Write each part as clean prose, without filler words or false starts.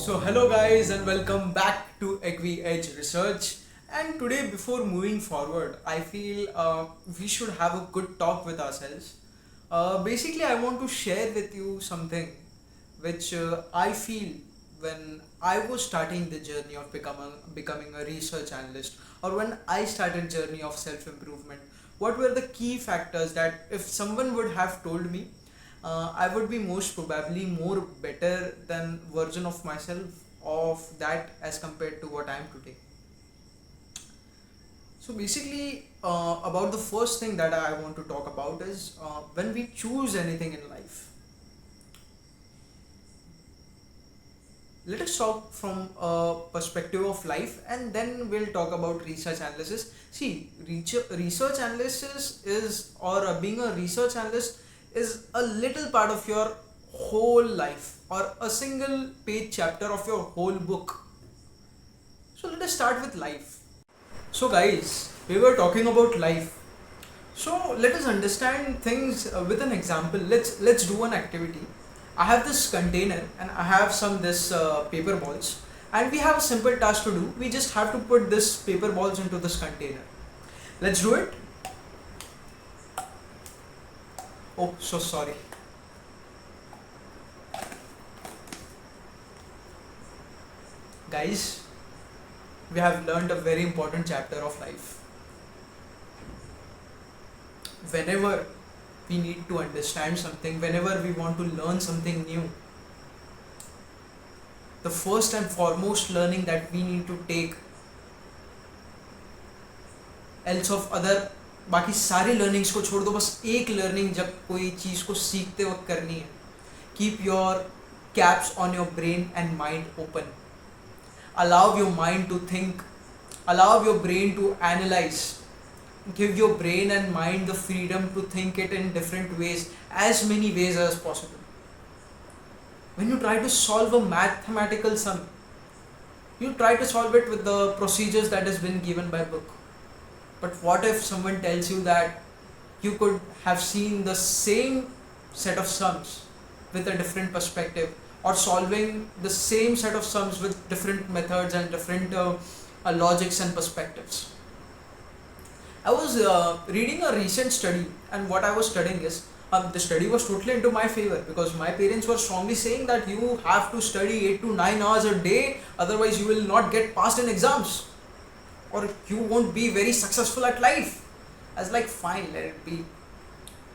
So hello guys and welcome back to Edge Research. And today, before moving forward, I feel we should have a good talk with ourselves. Basically, I want to share with you something which I feel when I was starting the journey of becoming a research analyst, or when I started journey of self improvement. What were the key factors that if someone would have told me, I would be most probably more better than version of myself of that as compared to what I am today. So basically, about the first thing that I want to talk about is when we choose anything in life. Let us talk from a perspective of life, and then we'll talk about research analysis. See, research analysis is, or being a research analyst is a little part of your whole life, or a single page chapter of your whole book. So let us start with life. So guys, we were talking about life. So let us understand things with an example. Let's do an activity. I have this container and I have some this paper balls, and we have a simple task to do. We just have to put this paper balls into this container. Let's do it. Oh, so sorry. Guys, we have learned a very important chapter of life. Whenever we need to understand something, whenever we want to learn something new, the first and foremost learning that we need to take, else of other बाकी सारे learnings को छोड़ दो, बस एक learning जब कोई चीज़ को सीखते वक्त करनी है. Keep your caps on your brain and mind open. Allow your mind to think, allow your brain to analyze, give your brain and mind the freedom to think it in different ways, as many ways as possible. When you try to solve a mathematical sum, you try to solve it with the procedures that has been given by book. But what if someone tells you that you could have seen the same set of sums with a different perspective, or solving the same set of sums with different methods and different logics and perspectives? I was reading a recent study, and what I was studying is, the study was totally into my favor, because my parents were strongly saying that you have to study 8 to 9 hours a day, otherwise you will not get passed in exams, or you won't be very successful at life. I was like, fine, let it be.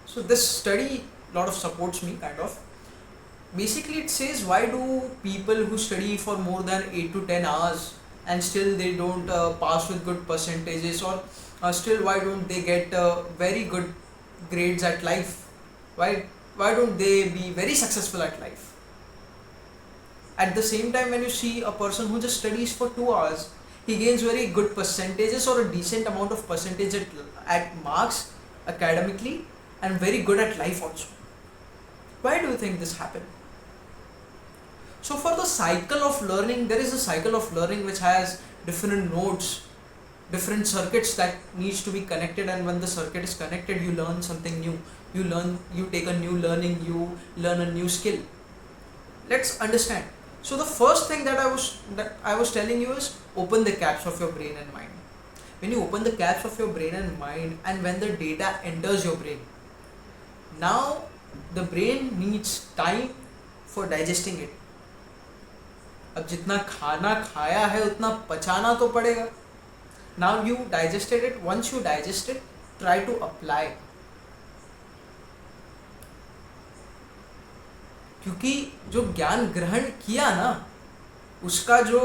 So this study lot of supports me, kind of. Basically, it says, why do people who study for more than 8 to 10 hours and still they don't pass with good percentages, or still why don't they get very good grades at life? Why don't they be very successful at life? At the same time, when you see a person who just studies for 2 hours, he gains very good percentages, or a decent amount of percentage at marks academically, and very good at life also. Why do you think this happened? So for the cycle of learning, there is a cycle of learning which has different nodes, different circuits that needs to be connected, and when the circuit is connected, you learn something new. You take a new learning, you learn a new skill. Let's understand. So the first thing that I was telling you is, open the caps of your brain and mind. When you open the caps of your brain and mind, and when the data enters your brain, now the brain needs time for digesting it. अब जितना खाना खाया है उतना पचाना तो पड़ेगा. Now you digested it. Once you digest it, try to apply. क्योंकि जो ज्ञान ग्रहण किया ना, उसका जो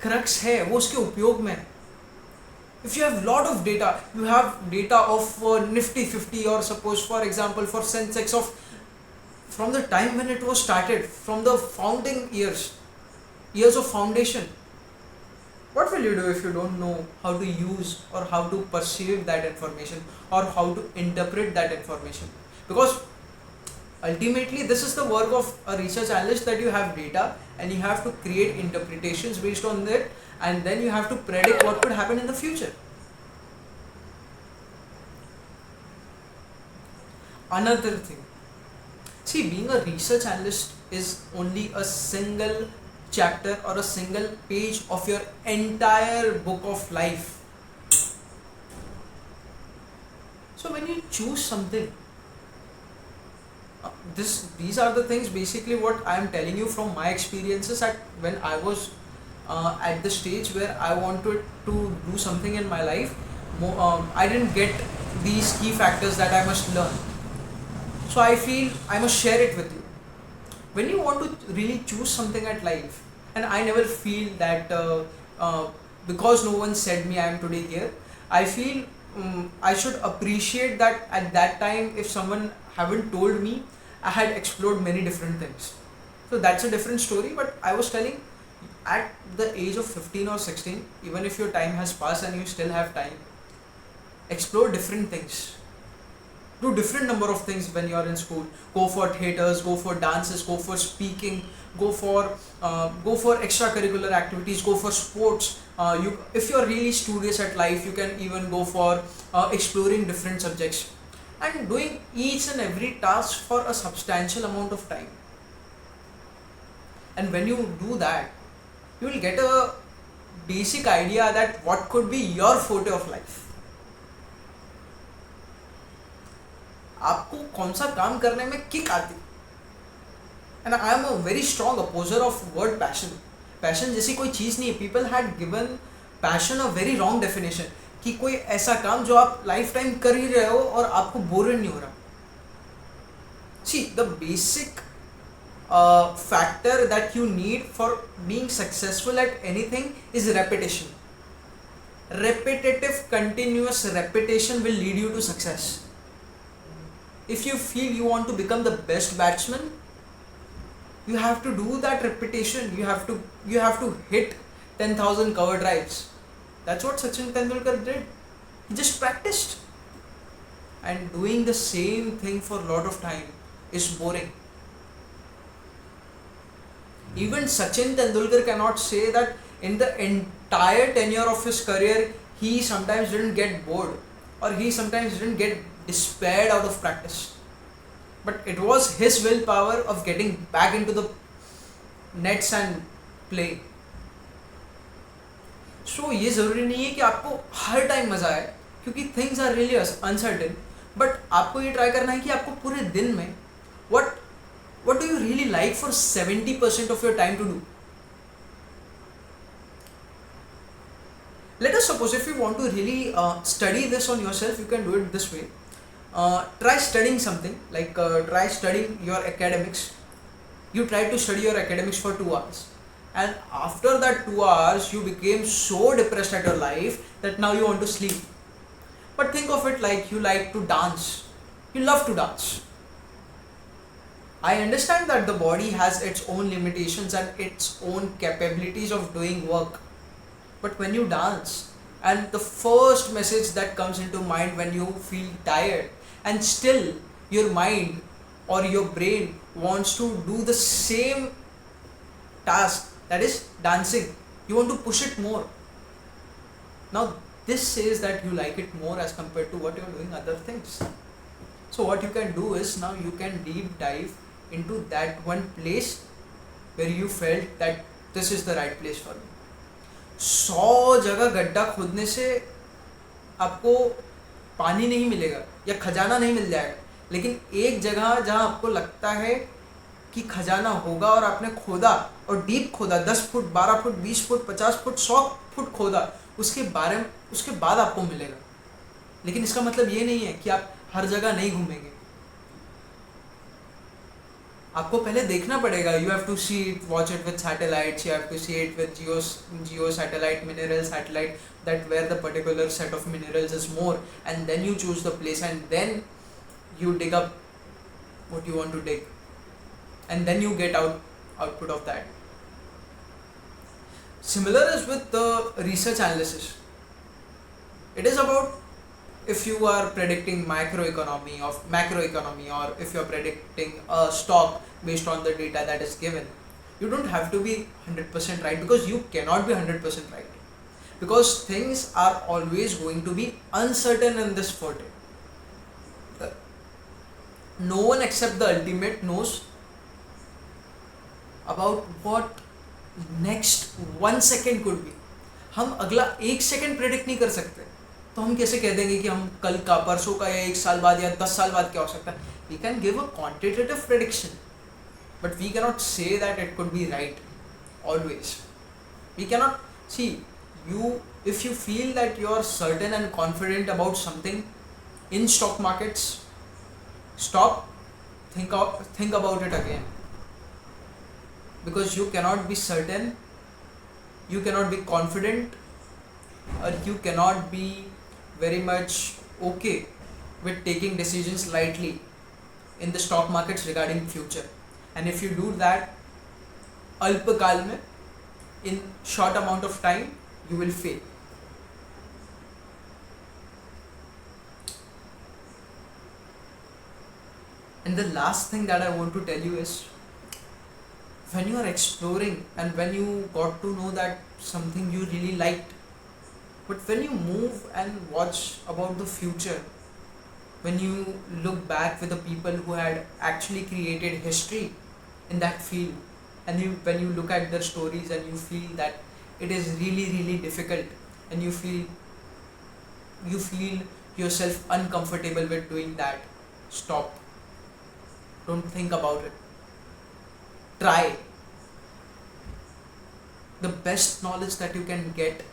क्रक्स है वो उसके उपयोग में है. If you have lot of data, you have data of Nifty 50, or suppose for example for Sensex of from the time when it was started, from the founding years of foundation. What will you do if you don't know how to use or how to perceive that information, or how to interpret that information? Because ultimately this is the work of a research analyst, that you have data and you have to create interpretations based on that, and then you have to predict what could happen in the future. Another thing, see, being a research analyst is only a single chapter or a single page of your entire book of life. So when you choose something, these are the things basically what I am telling you from my experiences at when I was at the stage where I wanted to do something in my life. I didn't get these key factors that I must learn. So I feel I must share it with you. When you want to really choose something at life, and I never feel that because no one said me I am today here, I feel I should appreciate that at that time if someone haven't told me, I had explored many different things. So that's a different story, but I was telling at the age of 15 or 16, even if your time has passed and you still have time, explore different things. Do different number of things when you are in school. Go for theaters, go for dances, go for speaking, go for extracurricular activities, go for sports. If you are really studious at life, you can even go for exploring different subjects and doing each and every task for a substantial amount of time. And when you do that, you will get a basic idea that what could be your forte of life. आपको कौन सा काम करने में kick आती. And I am a very strong opposer of word passion. Passion जैसी कोई चीज़ नहीं है. People had given passion a very wrong definition कि कोई ऐसा काम जो आप लाइफ टाइम कर ही रहे हो और आपको बोरिंग नहीं हो रहा. See the basic factor that you need for being successful at anything is repetition. Repetitive, continuous repetition will lead you to success. If you feel you want to become the best batsman, you have to do that repetition. You have to hit 10,000 cover drives. That's what Sachin Tendulkar did. He just practiced. And doing the same thing for a lot of time is boring. Even Sachin Tendulkar cannot say that in the entire tenure of his career he sometimes didn't get bored or he sometimes didn't get despaired out of practice. But it was his willpower of getting back into the nets and play. So ये ज़रूरी नहीं है कि आपको हर time मज़ा आए क्योंकि things are really uncertain. But आपको ये ट्राई करना है कि आपको पूरे दिन में what do you really like for 70% of your time to do? Let us suppose if you want to really study this on yourself, you can do it this way. Try studying something like try studying your academics. You try to study your academics for 2 hours, and after that 2 hours you became so depressed at your life that now you want to sleep. But think of it like you like to dance. You love to dance. I understand that the body has its own limitations and its own capabilities of doing work. But when you dance, and the first message that comes into mind when you feel tired, and still your mind or your brain wants to do the same task, that is dancing, you want to push it more. Now this says that you like it more as compared to what you are doing other things. So what you can do is now you can deep dive into that one place where you felt that this is the right place for you. 100 जगह गड्ढा खोदने से आपको पानी नहीं मिलेगा या खजाना नहीं मिल जाएगा, लेकिन एक जगह जहाँ आपको लगता है कि खजाना होगा और आपने खोदा और डीप खोदा, 10 foot 12 foot 20 foot 50 foot 100 foot खोदा, उसके बाद आपको मिलेगा. लेकिन इसका मतलब ये नहीं है कि आप हर जगह नहीं घूमेंगे. आपको पहले देखना पड़ेगा. You have to see it, watch it with satellites, you have to see it with geo satellite, mineral satellite, that where the particular set of minerals is more, and then you choose the place and then you dig up what you want to dig and then you get output of that. Similar is with the research analysis. It is about if you are predicting macroeconomy or if you are predicting a stock based on the data that is given, you don't have to be 100% right, because you cannot be 100% right, because things are always going to be uncertain in this FORTEY. No one except the ultimate knows about what next 1 second could be, हम अगला 1 second predict नहीं कर सकते, तो हम कैसे कह देंगे कि हम कल का, परसों का, या 1 साल बाद या 10 साल बाद क्या हो सकता है? We can give a quantitative prediction, but we cannot say that it could be right always. We cannot see you. If you feel that you are certain and confident about something in stock markets, stop, think about it again, because you cannot be certain, you cannot be confident, or you cannot be very much okay with taking decisions lightly in the stock markets regarding future. And if you do that, अल्पकाल में, in short amount of time, you will fail. And the last thing that I want to tell you is, when you are exploring and when you got to know that something you really liked, but when you move and watch about the future, when you look back with the people who had actually created history in that field, and when you look at their stories and you feel that it is really really difficult, and you feel yourself uncomfortable with doing that, stop, don't think about it, try. The best knowledge that you can get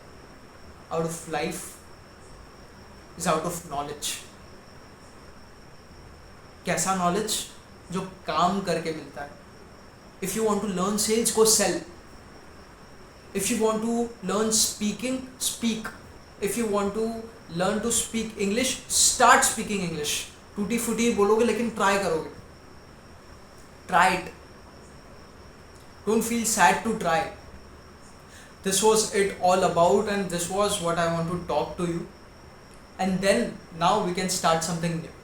out of life is out of knowledge. कैसा knowledge? जो काम करके मिलता है. If you want to learn sales, go sell. If you want to learn speaking, speak. If you want to learn to speak English, start speaking English. टूटी फूटी बोलोगे लेकिन ट्राई करोगे. Try it. Don't feel sad to try. This was it all about, and this was what I want to talk to you. And then now we can start something new.